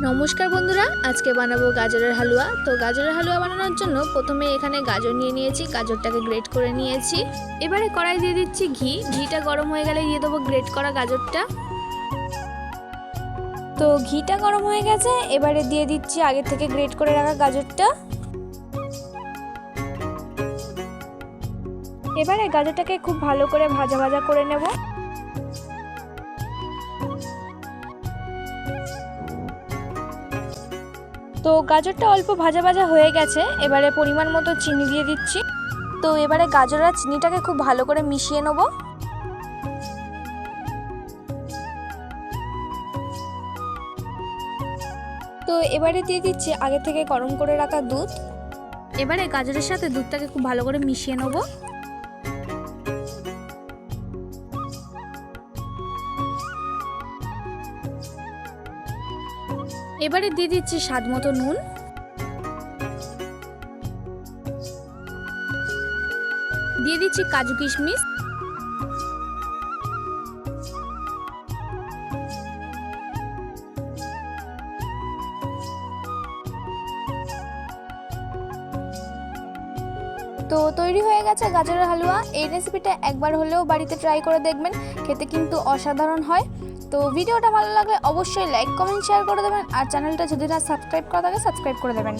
নমস্কার বন্ধুরা, আজকে বানাবো গাজরের হালুয়া। তো গাজরের হালুয়া বানানোর জন্য প্রথমে এখানে গাজর নিয়ে নিয়েছি, গাজরটাকে গ্রেট করে নিয়েছি। এবারে কড়াই দিয়ে দিচ্ছি ঘিটা গরম হয়ে গেলে দিয়ে দেবো গ্রেট করা গাজরটা। তো ঘিটা গরম হয়ে গেছে, এবারে দিয়ে দিচ্ছি আগে থেকে গ্রেট করে রাখা গাজরটা। এবারে গাজরটাকে খুব ভালো করে ভাজা ভাজা করে নেব। তো গাজরটা অল্প ভাজা ভাজা হয়ে গেছে, এবারে পরিমাণ মতো চিনি দিয়ে দিচ্ছি। তো এবারে গাজর আর চিনিটাকে খুব ভালো করে মিশিয়ে নেব। তো এবারে দিয়ে দিচ্ছি আগে থেকে গরম করে রাখা দুধ। এবারে গাজরের সাথে দুধটাকে খুব ভালো করে মিশিয়ে নেব। এবারে দিয়ে দিচ্ছি স্বাদ মতো নুন। দিয়ে দিচ্ছি কাজু কিশমিশ। তো তৈরি হয়ে গেছে গাজরের হালুয়া। এই রেসিপিটা একবার হলেও বাড়িতে ট্রাই করে দেখবেন, খেতে কিন্তু অসাধারণ হয়। তো ভিডিওটা ভালো লাগলে অবশ্যই লাইক কমেন্ট শেয়ার করে দেবেন, আর চ্যানেলটা যদি না সাবস্ক্রাইব করা থাকে সাবস্ক্রাইব করে দেবেন।